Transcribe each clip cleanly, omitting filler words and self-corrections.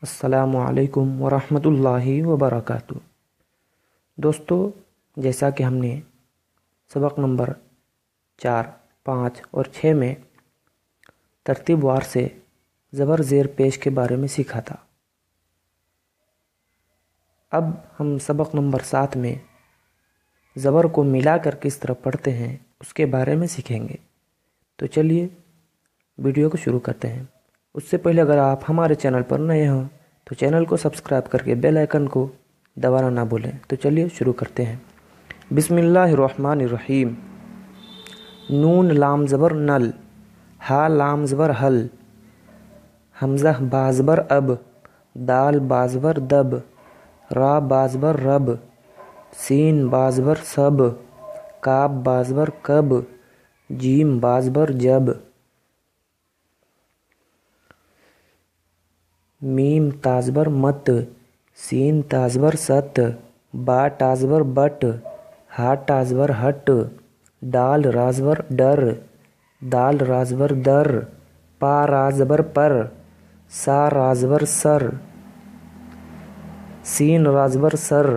السلام علیکم ورحمۃ اللہ وبرکاتہ۔ دوستو، جیسا کہ ہم نے سبق نمبر 4، 5 اور 6 میں ترتیب وار سے زبر زیر پیش کے بارے میں سیکھا تھا، اب ہم سبق نمبر 7 میں زبر کو ملا کر کس طرح پڑھتے ہیں اس کے بارے میں سیکھیں گے۔ تو چلیے ویڈیو کو شروع کرتے ہیں۔ اس سے پہلے اگر آپ ہمارے چینل پر نئے ہوں تو چینل کو سبسکرائب کر کے بیل آئیکن کو دبانا نہ بھولیں۔ تو چلیے شروع کرتے ہیں۔ بسم اللہ الرحمن الرحیم۔ نون لام زبر نل، ہا لام زبر حل، حمزہ با زبر اب، دال با زبر دب، را با زبر رب، سین با زبر سب، کاف با زبر کب، جیم با زبر جب، میم تا زبر مت، سین تا زبر ست، با تا زبر بٹ، ہا تا زبر ہٹ، ڈال را زبر ڈر، دال را زبر در، پا را زبر پر، سا را زبر سر، سین را زبر سر،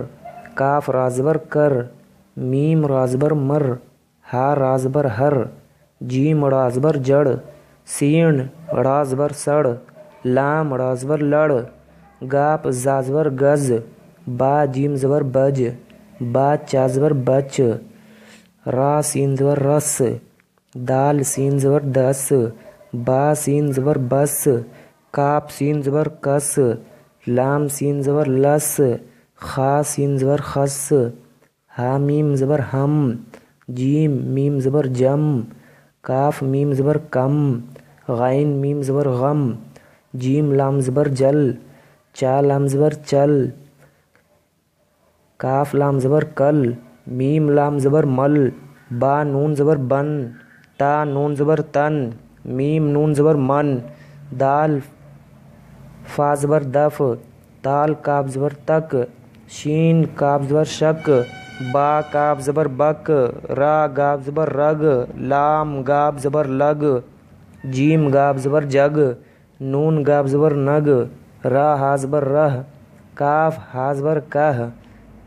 کاف را زبر کر، میم را زبر مر، ہا را زبر ہر، جیم را زبر جڑ، سین را زبر سڑ، لام را زبر لڑ، گاپ زا زبر گز، با جیم زبر بج، با چا زبر بچ، را سین زبر رس، دال سین زبر دس، با سین زبر بس، کاپ سین زبر کس، لام سین زبر لس، خا سین زبر خس، ہا میم زبر ہم، جیم میم زبر جم، کاف میم زبر کم، غین میم زبر غم، جیم لام زبر جل، چا لام زبر چل، کاف لام زبر کل، میم لام زبر مل، با نون زبر بن، تا نون زبر تن، میم نون زبر من، دال فا زبر دف، تال کاف زبر تک، شین کاف زبر شک، با کاف زبر بک، را گاف زبر رگ، لام گاف زبر لگ، جیم گاف زبر جگ، نون گاف زبر نگ، را ہا زبر رہ، کاف ہا زبر کہ،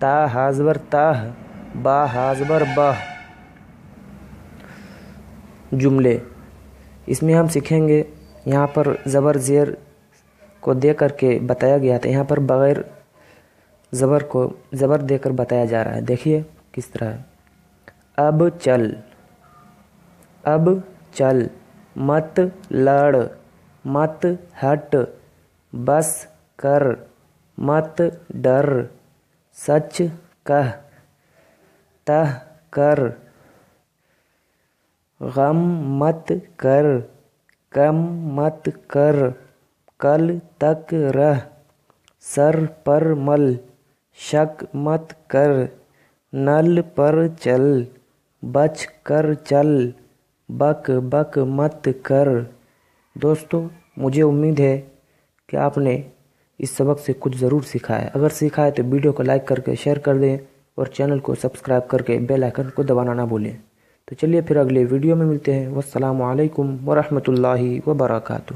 تا ہا زبر تہ، با ہا زبر بہ۔ جملے اس میں ہم سیکھیں گے، یہاں پر زبر زیر کو دے کر کے بتایا گیا تھا، یہاں پر بغیر زبر کو زبر دے کر بتایا جا رہا ہے۔ دیکھیے کس طرح ہے۔ اب چل، اب چل، مت لڑ، مت ہٹ، بس کر، مت ڈر، سچ کہہ، تہ کر، غم مت کر، کم مت کر، کل تک رہ، سر پر مل، شک مت کر، نل پر چل، بچ کر چل، بک بک مت کر۔ دوستو، مجھے امید ہے کہ آپ نے اس سبق سے کچھ ضرور سیکھا ہے۔ اگر سیکھا ہے تو ویڈیو کو لائک کر کے شیئر کر دیں اور چینل کو سبسکرائب کر کے بیل آئیکن کو دبانا نہ بھولیں۔ تو چلیے پھر اگلے ویڈیو میں ملتے ہیں۔ والسلام علیکم ورحمۃ اللہ وبرکاتہ۔